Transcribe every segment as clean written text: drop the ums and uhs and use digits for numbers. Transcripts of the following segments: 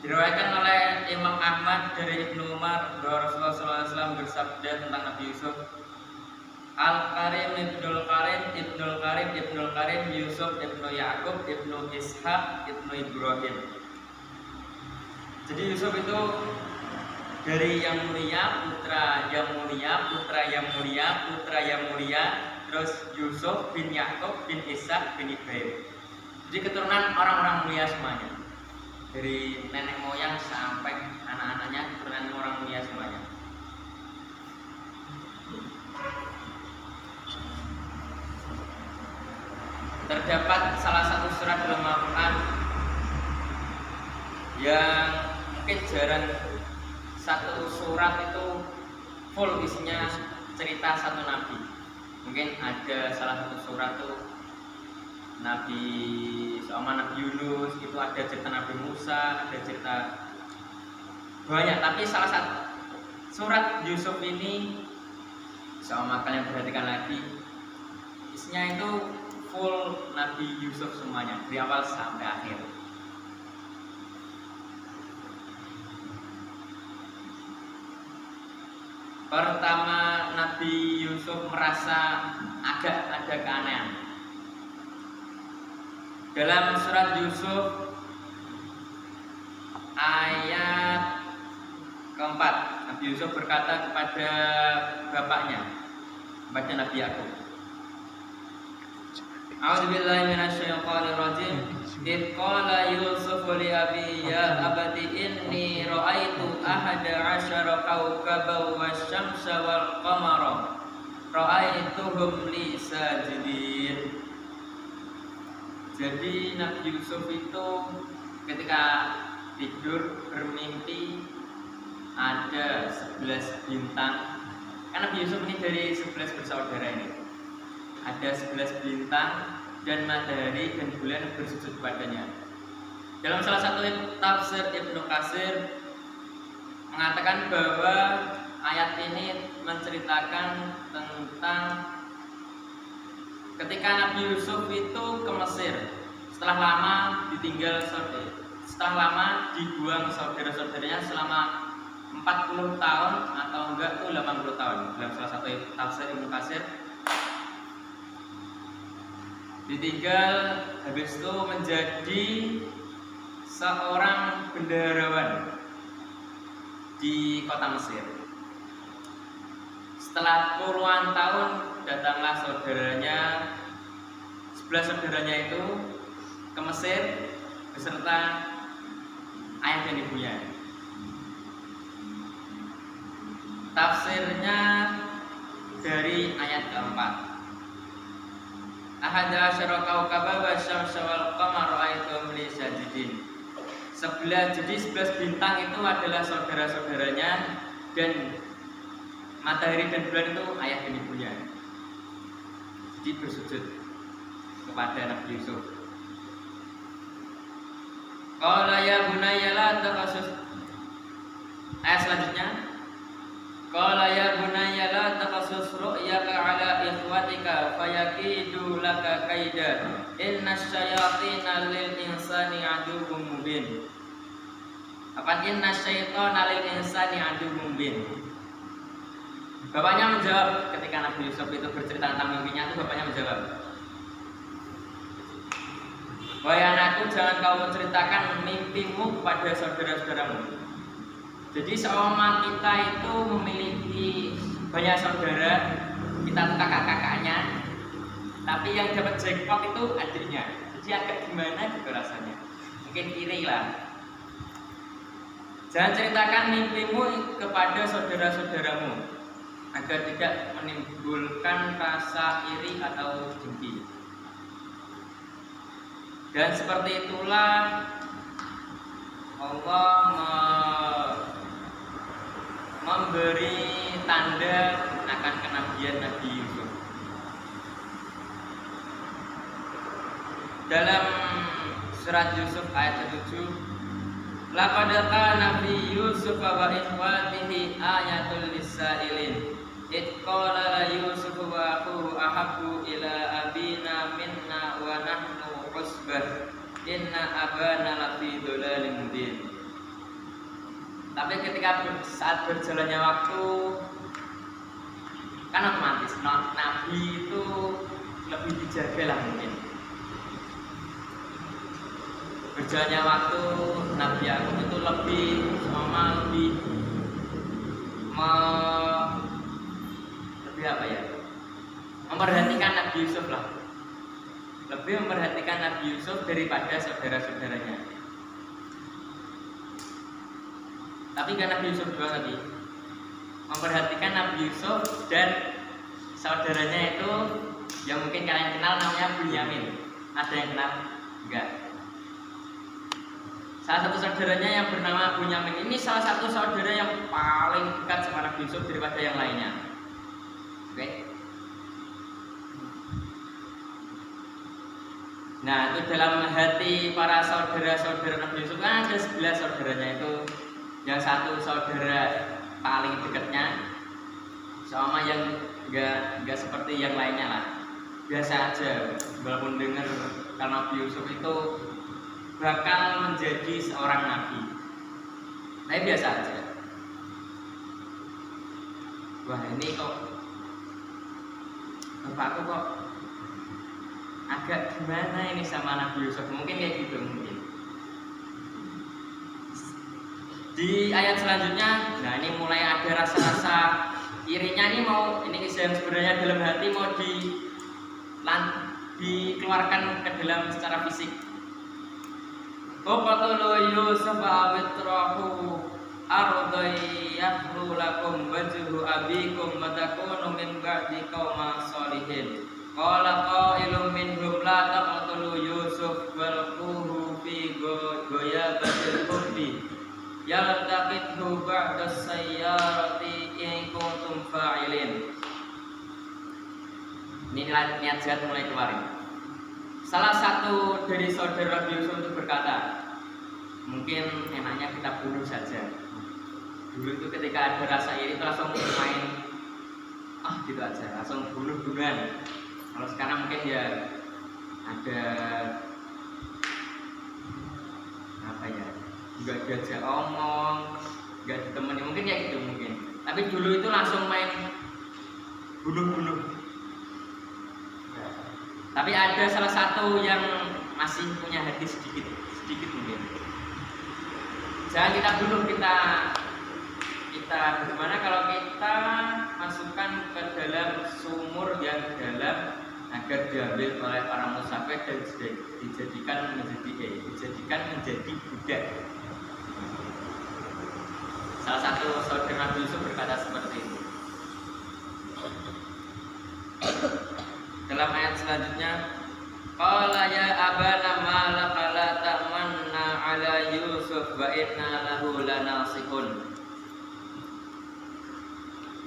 Diriwayatkan oleh Imam Ahmad dari Ibnu Umar bahwa Rasulullah SAW bersabda tentang Nabi Yusuf, Al-Karim Ibnul Karim, Ibnul Karim, Ibnul Karim, Yusuf Ibnu Yakub, Ibnu Ishaq, Ibnu Ibrahim. Jadi Yusuf itu dari yang mulia, putra yang mulia, putra yang mulia, putra yang mulia, terus Yusuf bin Yakub bin Ishaq bin Ibrahim. Jadi keturunan orang-orang mulia semuanya. Dari nenek moyang sampai anak-anaknya keturunan orang mulia semuanya. Terdapat salah satu surat dalam Al-Quran yang mungkin jarang satu surat itu full isinya cerita satu nabi. Mungkin ada salah satu surat tuh Nabi sama Nabi Yunus, itu ada cerita Nabi Musa, ada cerita banyak. Tapi salah satu surat Yusuf ini, sama kalian perhatikan lagi, isinya itu full Nabi Yusuf semuanya dari awal sampai akhir. Pertama, Nabi Yusuf merasa agak ada keanehan. Dalam surat Yusuf ayat keempat, Nabi Yusuf berkata kepada bapaknya, kepada Nabi Yakub, A'udzubillahi minasyaitonirrajim. Idh qala Yusuf li abi ya abati inni ra'aitu ahada asyara kawkaban wasyamsa wal qamara ra'aituhum li sajidin. Jadi Nabi Yusuf itu ketika tidur bermimpi ada 11 bintang. Kan Nabi Yusuf ini dari 11 bersaudara ini. Ada 11 bintang dan matahari dan bulan bersujud padanya. Dalam salah satu tafsir Ibnu Katsir mengatakan bahwa ayat ini menceritakan tentang ketika Nabi Yusuf itu ke Mesir setelah lama ditinggal saudara, setelah lama dibuang saudara-saudaranya selama 40 tahun atau enggak tuh 80 tahun. Dalam salah satu tafsir Ibnu Katsir ditinggal, habis itu menjadi seorang bendaharawan di kota Mesir. Setelah puluhan tahun datanglah saudaranya, 11 saudaranya itu ke Mesir beserta ayah dan ibunya. Tafsirnya dari ayat keempat, ahada asyara kawkaban wasyamsa wal qamara ra'aituhum li sajidin. 11, jadi 11 bintang itu adalah saudara-saudaranya dan matahari dan bulan itu ayah dan ibunya. Jadi bersujud kepada Nabi Yusuf. Qala ya bunayya la taqasus. Ayat selanjutnya, qala ya bunayya la taqasus ru'yaka ala ikhwatika fayakidu laka kaida innash syayatina lil insani aduwwum mubin. Apa innash syaitana lil insani aduwwum mubin? Bapaknya menjawab ketika Nabi Yusuf itu bercerita tentang mimpinya, itu bapaknya menjawab, wahai anakku, jangan kau menceritakan mimpimu kepada saudara-saudaramu. Jadi seumat kita itu memiliki banyak saudara, kita tuh kakak-kakaknya, tapi yang dapat jackpot itu adiknya. Jadi agak gimana gitu rasanya, mungkin iri lah. Jangan ceritakan mimpimu kepada saudara-saudaramu agar tidak menimbulkan rasa iri atau dengki. Dan seperti itulah Allah memberi tanda akan kenabian Nabi Yusuf. Dalam surat Yusuf ayat 7, laqad kana fi Yusuf wa ikhwatihi ayatul lisailin. Id qala Yusuf wa akhuhu ahabbu ila abina minna wa nahnu usbah inna abana lafi dhalalin mubin. Tapi ketika saat berjalannya waktu kan otomatis Nabi itu lebih dijaga lah mungkin. Berjalannya waktu Nabi Yakub itu lebih apa ya? Memperhatikan Nabi Yusuf lah. Lebih memperhatikan Nabi Yusuf daripada saudara-saudaranya. Tapi kan Nabi Yusuf doang tadi. Memperhatikan Nabi Yusuf dan saudaranya itu yang mungkin kalian kenal namanya Bunyamin. Ada yang kenal? Enggak. Salah satu saudaranya yang bernama Bunyamin ini salah satu saudara yang paling dekat sama Nabi Yusuf daripada yang lainnya. Oke. Nah, itu dalam hati para saudara-saudara Nabi Yusuf kan ada 11 saudaranya itu. Yang satu saudara paling dekatnya sama yang enggak seperti yang lainnya lah. Biasa aja, walaupun dengar kalau Nabi Yusuf itu bakal menjadi seorang nabi. Tapi biasa aja. Wah, ini kok bapakku kok agak gimana ini sama Nabi Yusuf, mungkin kayak gitu mungkin. Di ayat selanjutnya, nah ini mulai ada rasa-rasa irinya ini yang sebenarnya dalam hati mau dikeluarkan ke dalam secara fisik. Qatulu Yusuf awitrahu ardai yakhlu lakum wajhu abikum wa takunu min ba'di qauman sholihin. Qala qailun minhum la taqtulu Yusuf walquhu fi ghayabatil qurbi yaltaqithu ba'da sayyarati in kuntum fa'ilin. Ini niat jahat mulai keluar. Salah satu dari saudara Nabi Yusuf itu berkata, mungkin enaknya kita bunuh saja. Dulu itu ketika ada rasa iri itu langsung main gitu aja, langsung bunuh-bunuhan. Kalau sekarang mungkin ya ada apa ya, nggak diajak omong, nggak ditemani, mungkin ya gitu mungkin. Tapi dulu itu langsung main bunuh-bunuh. Tapi ada salah satu yang masih punya hati sedikit mungkin. Jangan kita bunuh, kita bagaimana kalau kita masukkan ke dalam sumur yang dalam agar diambil oleh para musafir dan dijadikan menjadi budak. Salah satu saudara Nabi Yusuf berkata seperti itu. Dalam ayat selanjutnya, qala ya abana ma laka la ta'manna ala Yusuf wa inna lahu lanasihun.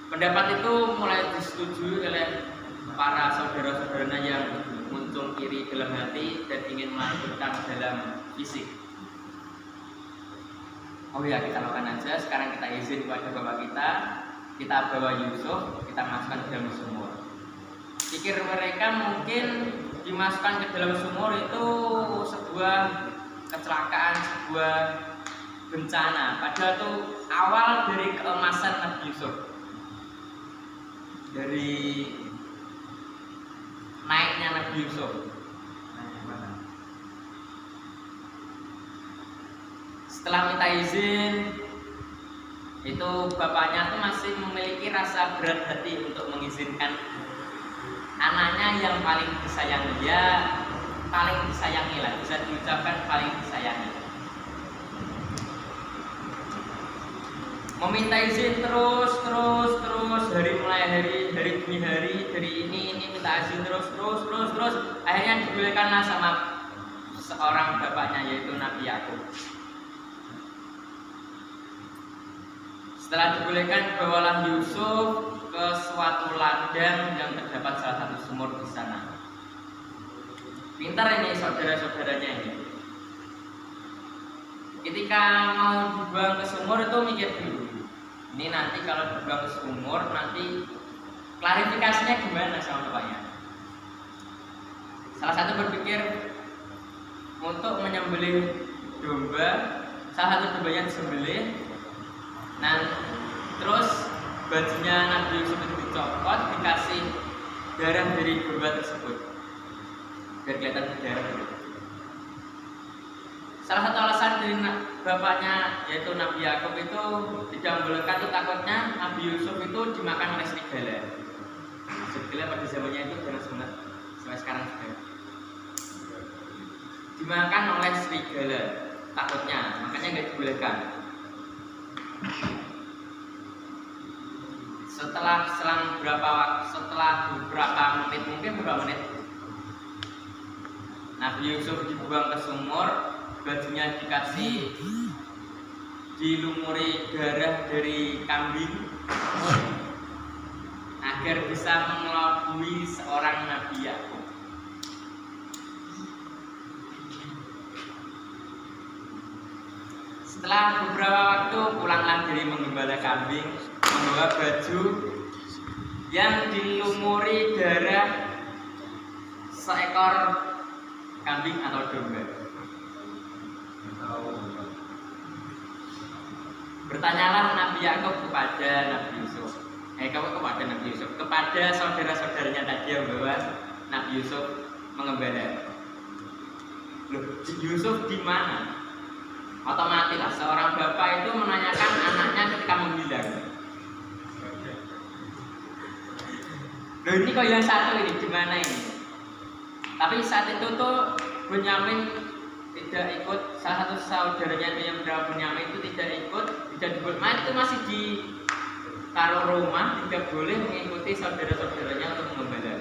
Pendapat itu mulai disetujui oleh para saudara-saudaranya yang muncul iri dalam hati dan ingin melanjutkan dalam fisik. Oh ya, kita lakukan aja. Sekarang kita izin kepada bapak kita bawa Yusuf, kita masukkan ke dalam sumur. Pikir mereka mungkin dimasukkan ke dalam sumur itu sebuah kecelakaan, sebuah bencana. Padahal itu awal dari keemasan Nabi Yusuf, dari naiknya Nabi Yusuf. Setelah minta izin, itu bapaknya tuh masih memiliki rasa berat hati untuk mengizinkan anaknya yang paling disayangi, paling disayangi lah, bisa diucapkan paling disayangi. Meminta izin terus hari demi hari, dari ini minta izin terus. Akhirnya dibolehkanlah sama seorang bapaknya, yaitu Nabi Yakub. Setelah dibolehkan, bawalah Yusuf ke suatu ladang yang terdapat salah satu sumur di sana. Pintar ini saudara-saudaranya ini. Ketika mau dibuang ke sumur itu mikir dulu. Ini nanti kalau dibuang ke sumur nanti klarifikasinya gimana sama bapaknya. Salah satu berpikir untuk menyembelih domba, salah satu domba yang disembelih Nah, terus bajunya Nabi Yusuf itu dicopot, dikasih darah dari domba tersebut biar kelihatan berdarah gitu. Salah satu alasan dari bapaknya yaitu Nabi Yakub itu tidak membolehkan itu takutnya Nabi Yusuf itu dimakan oleh serigala. Serigala pada zamannya itu jangan sampai sekarang juga dimakan oleh serigala, takutnya, makanya nggak dibolehkan. Selang beberapa menit, mungkin beberapa menit, Nabi Yusuf dibuang ke sumur, bajunya dikasih dilumuri darah dari kambing agar bisa mengelabui seorang Nabi Yakub. Setelah beberapa waktu pulanglah dari menggembala kambing, membawa baju yang dilumuri darah seekor kambing atau domba. Bertanyalah Nabi Yakub kepada Nabi Yusuf, kepada saudara-saudaranya tadi yang membawa Nabi Yusuf mengembala. Loh, Yusuf di mana? Otomatis seorang bapak itu menanyakan anaknya ketika menghilang. Loh, ini kok yang satu ini gimana ini? Tapi saat itu tuh Bunyamin tidak ikut, salah satu saudaranya itu yang bernama Bunyamin itu tidak ikut, tidak dibolehkan, itu masih di taruh rumah, tidak boleh mengikuti saudara-saudaranya untuk mengembala.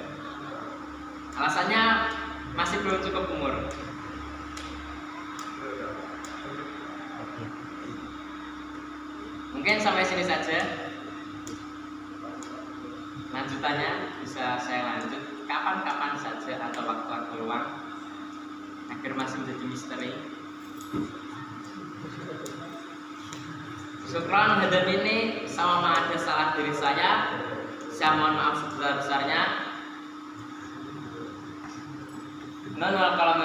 Alasannya masih belum cukup umur. Mungkin sampai sini saja. Lanjutannya bisa saya lanjut kapan-kapan saja atau waktu-waktu luang agar masih menjadi misteri. Syukran hadan ini sama ada salah diri saya mohon maaf sebesar-besarnya. Non wal kalam